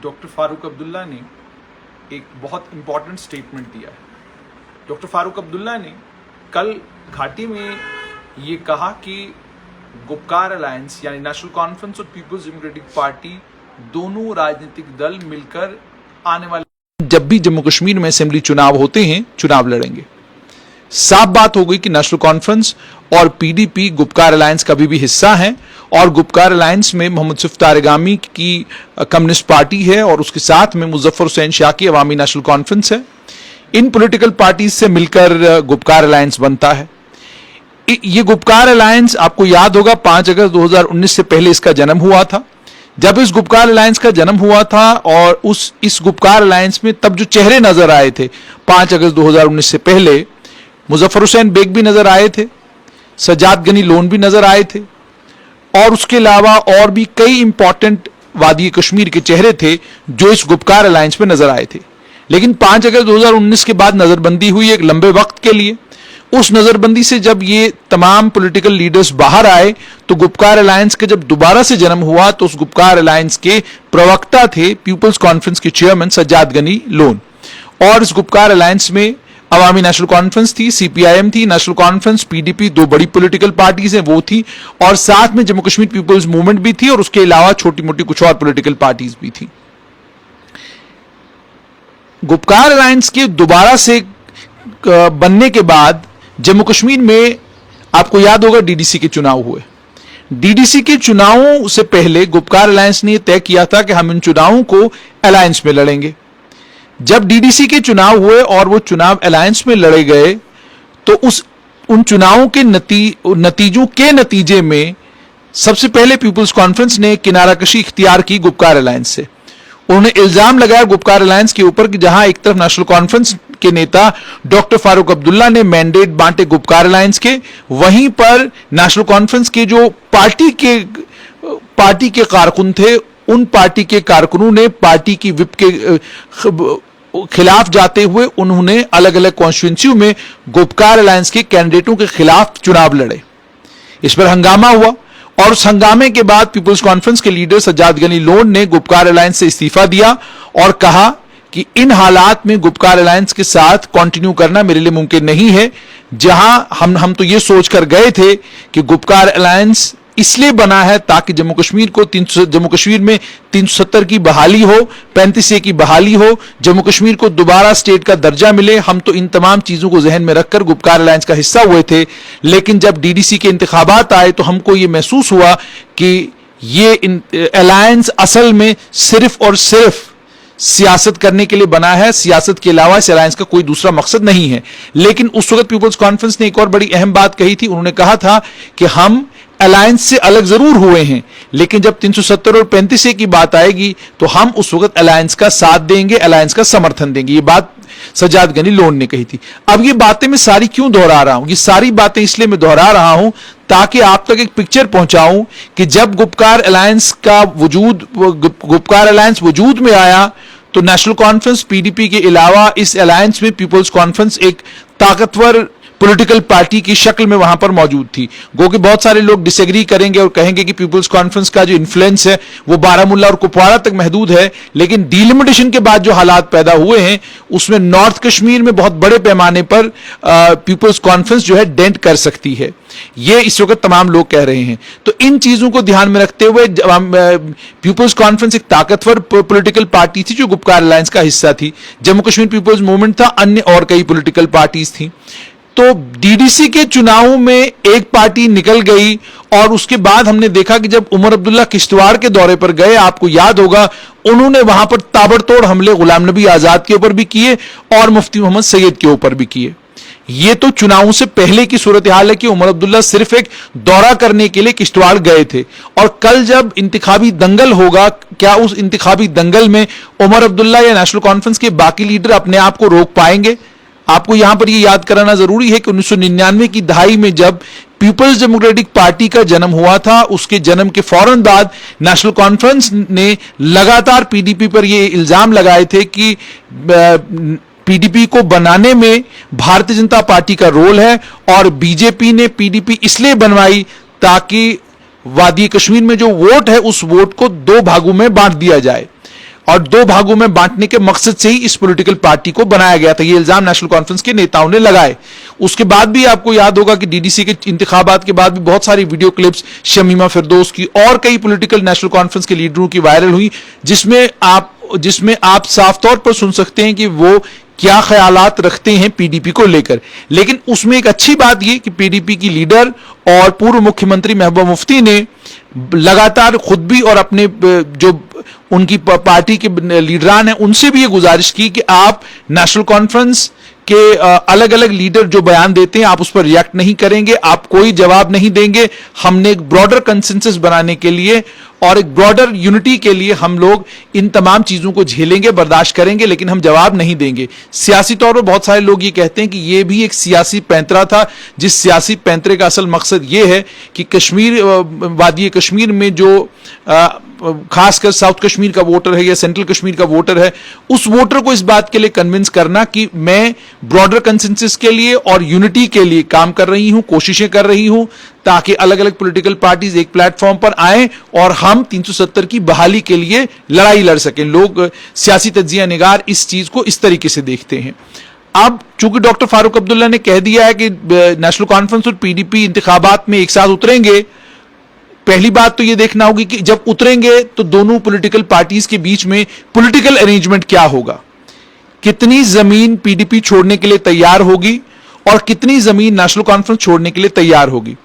Doctor Farooq Abdullah ने एक बहुत इंपॉर्टेंट स्टेटमेंट दिया है। डॉक्टर फारूक अब्दुल्ला ने कल घाटी में ये कहा कि गुपकार अलायंस यानी नेशनल कॉन्फ्रेंस और पीपल्स डेमोक्रेटिक पार्टी दोनों राजनीतिक दल मिलकर आने वाले जब भी जम्मू कश्मीर में असेंबली चुनाव होते हैं चुनाव लड़ेंगे। साफ बात हो गई कि नेशनल कॉन्फ्रेंस और पीडीपी गुपकार अलायंस का भी हिस्सा है और गुपकार अलायंस में मोहम्मद सिफ तारगामी की कम्युनिस्ट पार्टी है और उसके साथ में मुजफ्फर हुसैन शाह की अवामी नेशनल कॉन्फ्रेंस है। इन पॉलिटिकल पार्टीज से मिलकर गुपकार अलायंस बनता है। ये गुपकार अलायंस आपको याद होगा 5 अगस्त 2019 से पहले इसका जन्म हुआ था। जब इस गुपकार अलायंस का जन्म हुआ था और इस गुपकार अलायंस में तब जो चेहरे नजर आए थे 5 अगस्त 2019 से पहले, मुजफ्फर हुसैन बेग भी नजर आए थे, सज्जाद गनी लोन भी नजर आए थे और उसके अलावा और भी कई इंपॉर्टेंट वादी कश्मीर के चेहरे थे जो इस गुपकार अलायंस में नजर आए थे। लेकिन 5 अगस्त 2019 के बाद नजरबंदी हुई एक लंबे वक्त के लिए। उस नजरबंदी से जब ये तमाम पॉलिटिकल लीडर्स बाहर आए तो गुपकार अलायंस का जब दोबारा से जन्म हुआ तो उस गुपकार अलायंस के प्रवक्ता थे पीपल्स कॉन्फ्रेंस के चेयरमैन सज्जाद गनी लोन। और इस गुपकार अलायंस में अवामी नेशनल कॉन्फ्रेंस थी, सीपीआईएम थी, नेशनल कॉन्फ्रेंस, पीडीपी, दो बड़ी पॉलिटिकल पार्टीज हैं वो थी और साथ में जम्मू कश्मीर पीपल्स मूवमेंट भी थी और उसके अलावा छोटी मोटी कुछ और पॉलिटिकल पार्टीज भी थी। गुपकार अलायंस के दोबारा से बनने के बाद जम्मू कश्मीर में आपको याद होगा डीडीसी के चुनाव हुए। डीडीसी के चुनावों से पहले गुपकार अलायंस ने तय किया था कि हम इन चुनावों को अलायंस में लड़ेंगे। जब डीडीसी के चुनाव हुए और वो चुनाव अलायंस में लड़े गए तो उन चुनावों के नतीजों के नतीजे में सबसे पहले पीपल्स कॉन्फ्रेंस ने किनाराकशी इख्तियार की गुपकार अलायंस से। उन्होंने इल्जाम लगाया गुपकार अलायंस के ऊपर कि जहां एक तरफ नेशनल कॉन्फ्रेंस के नेता डॉक्टर फारूक अब्दुल्ला ने मैंडेट बांटे गुपकार अलायंस के, वहीं पर नेशनल कॉन्फ्रेंस के जो पार्टी के कारकुन थे उन पार्टी के कारकुनों ने पार्टी की विप के खिलाफ जाते हुए उन्होंने अलग अलग कॉन्स्टिट्यूएंसियों में गुपकार अलायंस के कैंडिडेटों के खिलाफ चुनाव लड़े। इस पर हंगामा हुआ और उस हंगामे के बाद पीपल्स कॉन्फ्रेंस के लीडर सज्जाद गनी लोन ने गुपकार अलायंस से इस्तीफा दिया और कहा कि इन हालात में गुपकार अलायंस के साथ कंटिन्यू करना मेरे लिए मुमकिन नहीं है। जहां हम तो ये सोचकर गए थे कि गुपकार अलायंस इसलिए बना है ताकि जम्मू कश्मीर में 370 की बहाली हो, 35A की बहाली हो, जम्मू कश्मीर को दोबारा स्टेट का दर्जा मिले। हम तो इन तमाम चीजों को जहन में रखकर गुपकार अलायंस का हिस्सा हुए थे। लेकिन जब डीडीसी के इंतखाबात आए तो हमको ये महसूस हुआ कि ये अलायंस असल में सिर्फ और सिर्फ सियासत करने के लिए बना है, सियासत के अलावा इस अलायंस का कोई दूसरा मकसद नहीं है। लेकिन उस वक्त पीपल्स कॉन्फ्रेंस ने एक और बड़ी अहम बात कही थी। उन्होंने कहा था कि हम अलायंस से अलग जरूर हुए हैं लेकिन जब 370 और 35A की बात आएगी तो हम उस वक्त अलायंस का साथ देंगे, अलायंस का समर्थन देंगे। ये बात सज्जाद गनी लोन ने कही थी। अब ये बातें मैं सारी क्यों दोहरा रहा हूं? ये सारी बातें इसलिए मैं दोहरा रहा हूं ताकि आप तक एक पिक्चर पहुंचाऊं कि जब गुपकार अलायंस वजूद में आया तो नेशनल कॉन्फ्रेंस पीडीपी के अलावा इस अलायंस में पीपल्स कॉन्फ्रेंस एक ताकतवर पॉलिटिकल पार्टी की शक्ल में वहां पर मौजूद थी। गो कि बहुत सारे लोग डिसएग्री करेंगे और कहेंगे कि पीपल्स कॉन्फ्रेंस का जो इन्फ्लुएंस है वो बारामूला और कुपवाड़ा तक महदूद है, लेकिन डिलिमिटेशन के बाद जो हालात पैदा हुए हैं उसमें नॉर्थ कश्मीर में बहुत बड़े पैमाने पर पीपल्स कॉन्फ्रेंस जो है डेंट कर सकती है। ये इस वक्त तमाम लोग कह रहे हैं। तो इन चीजों को ध्यान में रखते हुए पीपल्स कॉन्फ्रेंस एक ताकतवर पॉलिटिकल पार्टी थी जो गुपकार अलायंस का हिस्सा थी। जम्मू कश्मीर पीपल्स मूवमेंट था, अन्य और कई पॉलिटिकल पार्टीज थी। तो डीडीसी के चुनावों में एक पार्टी निकल गई और उसके बाद हमने देखा कि जब उमर अब्दुल्ला किश्तवाड़ के दौरे पर गए, आपको याद होगा उन्होंने वहां पर ताबड़तोड़ हमले गुलाम नबी आजाद के ऊपर भी किए और मुफ्ती मोहम्मद सैयद के ऊपर भी किए। ये तो चुनावों से पहले की सूरत हाल है कि उमर अब्दुल्ला सिर्फ एक दौरा करने के लिए किश्तवाड़ गए थे और कल जब इंतखाबी दंगल होगा, क्या उस इंतखाबी दंगल में उमर अब्दुल्ला या नेशनल कॉन्फ्रेंस के बाकी लीडर अपने आप को रोक पाएंगे? आपको यहां पर यह याद कराना जरूरी है कि 1999 की दहाई में जब पीपल्स डेमोक्रेटिक पार्टी का जन्म हुआ था, उसके जन्म के फौरन बाद नेशनल कॉन्फ्रेंस ने लगातार पीडीपी पर यह इल्जाम लगाए थे कि पीडीपी को बनाने में भारतीय जनता पार्टी का रोल है और बीजेपी ने पीडीपी इसलिए बनवाई ताकि वादी कश्मीर में जो वोट है उस वोट को दो भागों में बांट दिया जाए। और दो भागों में बांटने के मकसद से ही इस पॉलिटिकल पार्टी को बनाया गया था। ये इल्जाम नेशनल कॉन्फ्रेंस के नेताओं ने लगाए। उसके बाद भी आपको याद होगा कि डीडीसी के इंतखाबात के बाद भी बहुत सारी वीडियो क्लिप्स शमीमा फिरदौस की और कई पॉलिटिकल नेशनल कॉन्फ्रेंस के लीडरों की वायरल हुई, जिसमें आप साफ तौर पर सुन सकते हैं कि वो क्या ख्यालात रखते हैं पीडीपी को लेकर। लेकिन उसमें एक अच्छी बात यह कि पीडीपी की लीडर और पूर्व मुख्यमंत्री महबूबा मुफ्ती ने लगातार खुद भी और अपने जो उनकी पार्टी के लीडरान हैं उनसे भी ये गुजारिश की कि आप नेशनल कॉन्फ्रेंस के अलग अलग लीडर जो बयान देते हैं आप उस पर रिएक्ट नहीं करेंगे, आप कोई जवाब नहीं देंगे। हमने एक ब्रॉडर कंसेंसस बनाने के लिए और एक ब्रॉडर यूनिटी के लिए हम लोग इन तमाम चीजों को झेलेंगे, बर्दाश्त करेंगे, लेकिन हम जवाब नहीं देंगे। सियासी तौर पर बहुत सारे लोग ये कहते हैं कि ये भी एक सियासी पैंतरा था, जिस सियासी पैंतरे का असल मकसद ये है कि कश्मीर, वादी कश्मीर में जो खासकर साउथ कश्मीर का वोटर है या सेंट्रल कश्मीर का वोटर है, उस वोटर को इस बात के लिए कन्विंस करना कि मैं ब्रॉडर कंसेंसस के लिए और यूनिटी के लिए काम कर रही हूं, कोशिशें कर रही हूं, ताकि अलग अलग पॉलिटिकल पार्टीज एक प्लेटफॉर्म पर आएं और हम 370 की बहाली के लिए लड़ाई लड़ सकें। लोग, सियासी तज्जिया निगार इस चीज को इस तरीके से देखते हैं। अब चूंकि डॉक्टर फारूक अब्दुल्ला ने कह दिया है कि नेशनल कॉन्फ्रेंस और पीडीपी इंतखाबात में एक साथ उतरेंगे, पहली बात तो यह देखना होगी कि जब उतरेंगे तो दोनों पॉलिटिकल पार्टीज के बीच में पॉलिटिकल अरेंजमेंट क्या होगा, कितनी जमीन पीडीपी छोड़ने के लिए तैयार होगी और कितनी जमीन नेशनल कॉन्फ्रेंस छोड़ने के लिए तैयार होगी।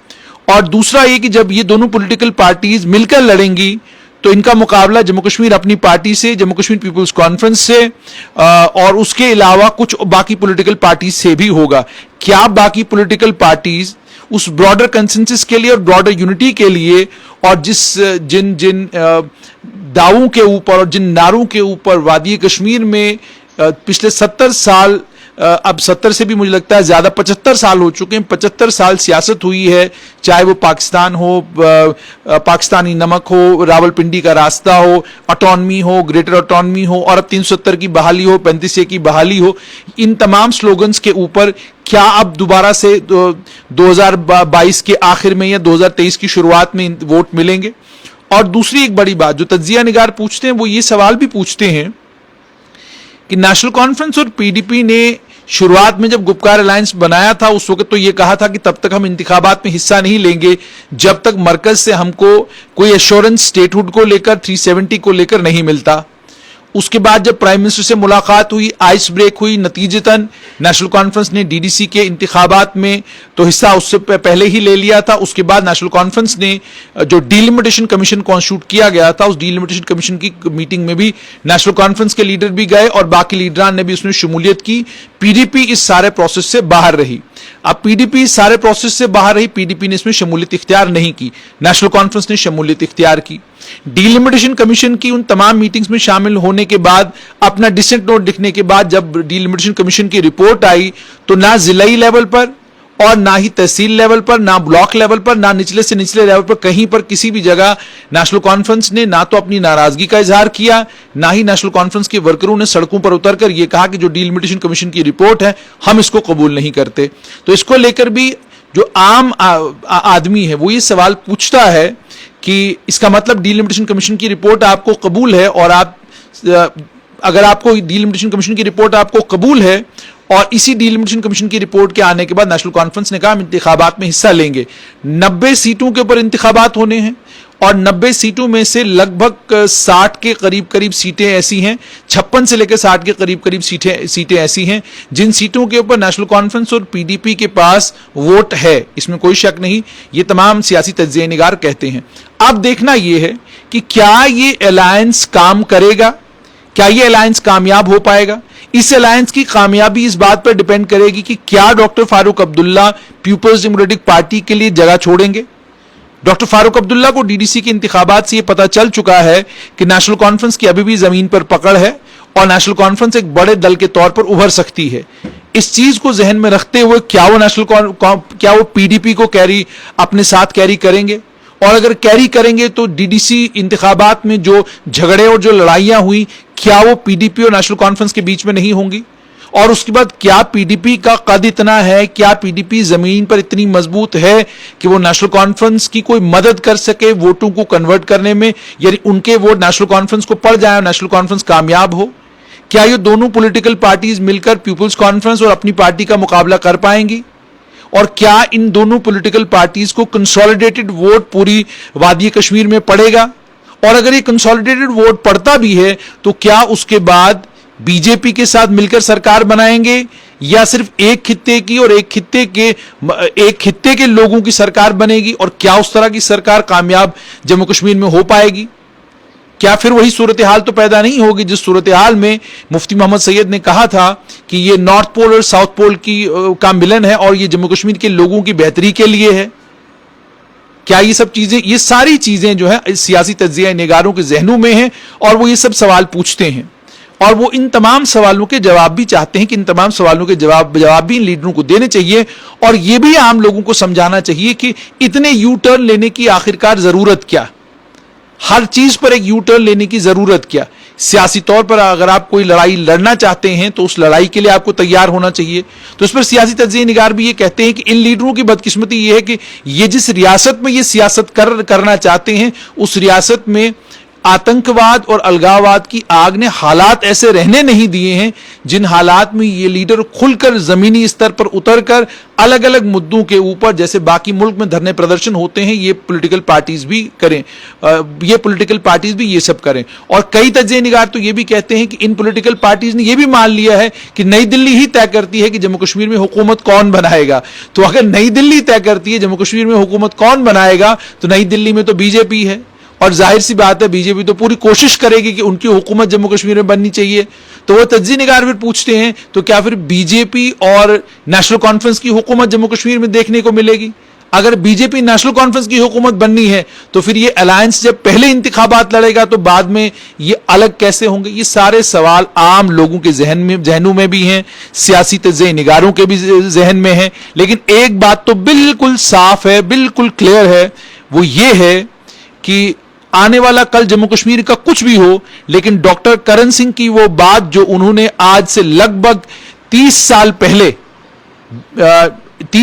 और दूसरा यह कि जब ये दोनों पॉलिटिकल पार्टीज मिलकर लड़ेंगी तो इनका मुकाबला जम्मू कश्मीर अपनी पार्टी से, जम्मू कश्मीर पीपल्स कॉन्फ्रेंस से और उसके अलावा कुछ बाकी पॉलिटिकल पार्टीज से भी होगा। क्या बाकी पॉलिटिकल पार्टीज उस ब्रॉडर कंसेंसस के लिए और ब्रॉडर यूनिटी के लिए और जिन दावों के ऊपर और जिन नारों के ऊपर वादी कश्मीर में पिछले 70 साल, अब 70 से भी मुझे लगता है ज्यादा 75 साल हो चुके हैं, 75 साल सियासत हुई है, चाहे वो पाकिस्तान हो, पाकिस्तानी नमक हो, रावलपिंडी का रास्ता हो, ऑटोनमी हो, ग्रेटर ऑटोनमी हो और अब 370 की बहाली हो, 35A की बहाली हो, इन तमाम स्लोगन्स के ऊपर क्या अब दोबारा से 2022 के आखिर में या 2023 की शुरुआत में वोट मिलेंगे? और दूसरी एक बड़ी बात जो तज्जिया निगार पूछते हैं वो ये सवाल भी पूछते हैं कि नेशनल कॉन्फ्रेंस और पीडीपी ने शुरुआत में जब गुपकार अलायंस बनाया था उस वक्त तो यह कहा था कि तब तक हम इंतखाबात में हिस्सा नहीं लेंगे जब तक मरकज से हमको कोई एश्योरेंस स्टेटहुड को लेकर 370 को लेकर नहीं मिलता। उसके बाद जब प्राइम मिनिस्टर से मुलाकात हुई, आइस ब्रेक हुई, नतीजतन नेशनल कॉन्फ्रेंस ने डीडीसी के इंतखाबात में तो हिस्सा उससे पहले ही ले लिया था। उसके बाद नेशनल कॉन्फ्रेंस ने जो डीलिमिटेशन कमीशन कॉन्स्टिट्यूट किया गया था उस डीलिमिटेशन कमीशन की मीटिंग में भी नेशनल कॉन्फ्रेंस के लीडर भी गए और बाकी लीडरान ने भी उसमें शमूलियत की। पीडीपी इस सारे प्रोसेस से बाहर रही। अब पीडीपी इस सारे प्रोसेस से बाहर रही, पीडीपी ने इसमें शमूलियत इख्तियार नहीं की, नेशनल कॉन्फ्रेंस ने शमूलियत इख्तियार की। डीलिमिटेशन कमीशन की उन तमाम मीटिंग्स में शामिल होने के बाद, अपना डिसेंट नोट लिखने के बाद जब डीलिमिटेशन कमीशन की रिपोर्ट आई तो ना जिलाई लेवल पर और ना ही तहसील लेवल पर, ना ब्लॉक लेवल पर, ना निचले से निचले लेवल पर, कहीं पर किसी भी जगह नेशनल कॉन्फ्रेंस ने ना तो अपनी नाराजगी का इजहार किया, ना ही नेशनल कॉन्फ्रेंस के वर्करों ने सड़कों पर उतरकर यह कहा कि जो डीलिमिटेशन कमीशन की रिपोर्ट है हम इसको कबूल नहीं करते। तो इसको लेकर भी जो आम आदमी है वो ये सवाल पूछता है कि इसका मतलब डीलिमिटेशन कमीशन की रिपोर्ट आपको कबूल है और आप, अगर आपको डीलिमिटेशन कमीशन की रिपोर्ट आपको कबूल है और इसी डीलिमिटेशन कमीशन की रिपोर्ट के आने के बाद नेशनल कॉन्फ्रेंस ने कहा हम इंतखाबात में हिस्सा लेंगे। 90 सीटों के ऊपर इंतखाबात होने हैं और 90 सीटों में से लगभग 60 के करीब सीटें ऐसी हैं, 56 से लेकर 60 के करीब सीटें ऐसी हैं जिन सीटों के ऊपर नेशनल कॉन्फ्रेंस और पीडीपी के पास वोट है, इसमें कोई शक नहीं, ये तमाम सियासी तज्जिया निगार कहते हैं। अब देखना यह है कि क्या ये अलायंस काम करेगा, क्या ये अलायंस कामयाब हो पाएगा। इस अलायंस की कामयाबी इस बात पर डिपेंड करेगी कि क्या doctor Farooq Abdullah People's Democratic Party के लिए जगह छोड़ेंगे। डॉक्टर फारूक अब्दुल्ला को डीडीसी के इंतखाबात से यह पता चल चुका है कि नेशनल कॉन्फ्रेंस की अभी भी जमीन पर पकड़ है और नेशनल कॉन्फ्रेंस एक बड़े दल के तौर पर उभर सकती है। इस चीज को जहन में रखते हुए क्या वो पीडीपी को अपने साथ कैरी करेंगे, और अगर कैरी करेंगे तो डीडीसी इंतखाबात में जो झगड़े और जो लड़ाइयां हुई क्या वो पीडीपी और नेशनल कॉन्फ्रेंस के बीच में नहीं होंगी। اور اس کے بعد کیا پی ڈی پی کا قد اتنا ہے, کیا پی ڈی پی زمین پر اتنی مضبوط ہے کہ وہ نیشنل کانفرنس کی کوئی مدد کر سکے ووٹوں کو کنورٹ کرنے میں, یعنی ان کے ووٹ نیشنل کانفرنس کو پڑ جائیں اور نیشنل کانفرنس کامیاب ہو؟ کیا یہ دونوں پولیٹیکل پارٹیز مل کر پیپلز کانفرنس اور اپنی پارٹی کا مقابلہ کر پائیں گی؟ اور کیا ان دونوں پولیٹیکل پارٹیز کو کنسولیڈیٹڈ ووٹ پوری وادی کشمیر میں پڑے گا؟ اور اگر یہ کنسولیڈیٹڈ ووٹ پڑتا بھی ہے تو کیا اس کے بعد بی جے پی کے ساتھ مل کر سرکار بنائیں گے, یا صرف ایک خطے کی اور ایک خطے کے لوگوں کی سرکار بنے گی؟ اور کیا اس طرح کی سرکار کامیاب جموں کشمیر میں ہو پائے گی؟ کیا پھر وہی صورتحال تو پیدا نہیں ہوگی جس صورتحال میں مفتی محمد سید نے کہا تھا کہ یہ نارتھ پول اور ساؤتھ پول کا ملن ہے اور یہ جموں کشمیر کے لوگوں کی بہتری کے لیے ہے؟ کیا یہ سب چیزیں, یہ ساری چیزیں جو ہے سیاسی تجزیہ نگاروں کے ذہنوں میں ہیں اور وہ یہ سب سوال پوچھتے ہیں, اور وہ ان تمام سوالوں کے جواب بھی چاہتے ہیں کہ ان تمام سوالوں کے جواب بھی ان لیڈروں کو دینے چاہیے, اور یہ بھی عام لوگوں کو سمجھانا چاہیے کہ اتنے یو ٹرن لینے کی آخرکار ضرورت کیا, ہر چیز پر ایک یو ٹرن لینے کی ضرورت کیا؟ سیاسی طور پر اگر آپ کوئی لڑائی لڑنا چاہتے ہیں تو اس لڑائی کے لیے آپ کو تیار ہونا چاہیے. تو اس پر سیاسی تجزیہ نگار بھی یہ کہتے ہیں کہ ان لیڈروں کی بدقسمتی یہ ہے کہ یہ جس ریاست میں یہ سیاست کرنا چاہتے ہیں اس ریاست میں آتنکواد اور الگاواد کی آگ نے حالات ایسے رہنے نہیں دیے ہیں جن حالات میں یہ لیڈر کھل کر زمینی استر پر اتر کر الگ الگ مدوں کے اوپر جیسے باقی ملک میں دھرنے پردرشن ہوتے ہیں یہ پولیٹیکل پارٹیز بھی کریں, یہ سب کریں. اور کئی تجزیہ نگار تو یہ بھی کہتے ہیں کہ ان پولیٹیکل پارٹیز نے یہ بھی مان لیا ہے کہ نئی دلی ہی طے کرتی ہے کہ جموں کشمیر میں حکومت کون بنائے گا. تو اگر نئی دلی طے کرتی ہے جموں کشمیر میں حکومت کون بنائے گا تو نئی دلی میں تو بی جے پی ہے, اور ظاہر سی بات ہے بی جے پی تو پوری کوشش کرے گی کہ ان کی حکومت جموں کشمیر میں بننی چاہیے. تو وہ تجزیہ نگار پھر پوچھتے ہیں تو کیا پھر بی جے پی اور نیشنل کانفرنس کی حکومت جموں کشمیر میں دیکھنے کو ملے گی؟ اگر بی جے پی نیشنل کانفرنس کی حکومت بننی ہے تو پھر یہ الائنس جب پہلے انتخابات لڑے گا تو بعد میں یہ الگ کیسے ہوں گے؟ یہ سارے سوال عام لوگوں کے ذہنوں میں بھی ہیں, سیاسی تجزیہ نگاروں کے بھی ذہن میں ہیں. لیکن ایک بات تو بالکل صاف ہے, بالکل کلیئر ہے, وہ یہ ہے کہ آنے والا کل جموں کشمیر کا کچھ بھی ہو, لیکن ڈاکٹر کرن سنگھ کی وہ بات جو انہوں نے آج سے لگ بھگ 30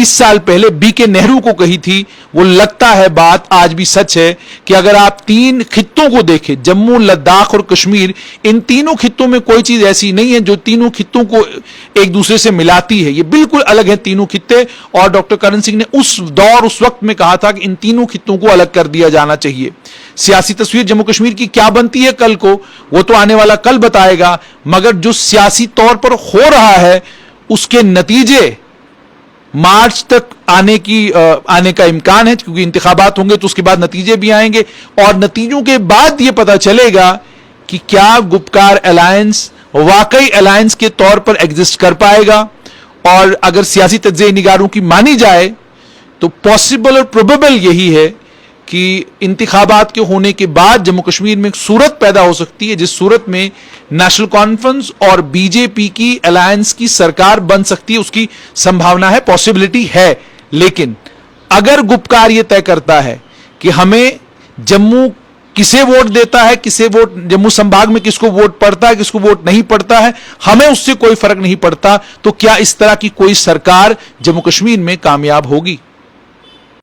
سال پہلے بی کے نہرو کو کہی تھی, وہ لگتا ہے بات آج بھی سچ ہے کہ اگر آپ 3 خطوں کو دیکھیں, جموں, لداخ اور کشمیر, ان تینوں خطوں میں کوئی چیز ایسی نہیں ہے جو تینوں خطوں کو ایک دوسرے سے ملاتی ہے. یہ بالکل الگ ہے تینوں خطے, اور ڈاکٹر کرن سنگھ نے اس وقت میں کہا تھا کہ ان تینوں خطوں کو الگ کر دیا جانا چاہیے. سیاسی تصویر جموں کشمیر کی کیا بنتی ہے کل کو وہ تو آنے والا کل بتائے گا, مگر جو سیاسی طور پر ہو رہا ہے اس کے نتیجے مارچ تک آنے کا امکان ہے, کیونکہ انتخابات ہوں گے تو اس کے بعد نتیجے بھی آئیں گے, اور نتیجوں کے بعد یہ پتا چلے گا کہ کیا گپکار الائنس واقعی الائنس کے طور پر ایگزسٹ کر پائے گا. اور اگر سیاسی تجزیہ نگاروں کی مانی جائے تو پاسبل اور پروبیبل یہی ہے کہ انتخابات کے ہونے کے بعد جموں کشمیر میں ایک صورت پیدا ہو سکتی ہے جس صورت میں نیشنل کانفرنس اور بی جے پی کی الائنس کی سرکار بن سکتی ہے. اس کی سمبھاونا ہے, پاسبلٹی ہے. لیکن اگر گپکار یہ طے کرتا ہے کہ ہمیں جموں کسے ووٹ دیتا ہے, کسے ووٹ جموں سمبھاگ میں کس کو ووٹ پڑتا ہے, کس کو ووٹ نہیں پڑتا ہے, ہمیں اس سے کوئی فرق نہیں پڑتا, تو کیا اس طرح کی کوئی سرکار جموں کشمیر میں کامیاب ہوگی؟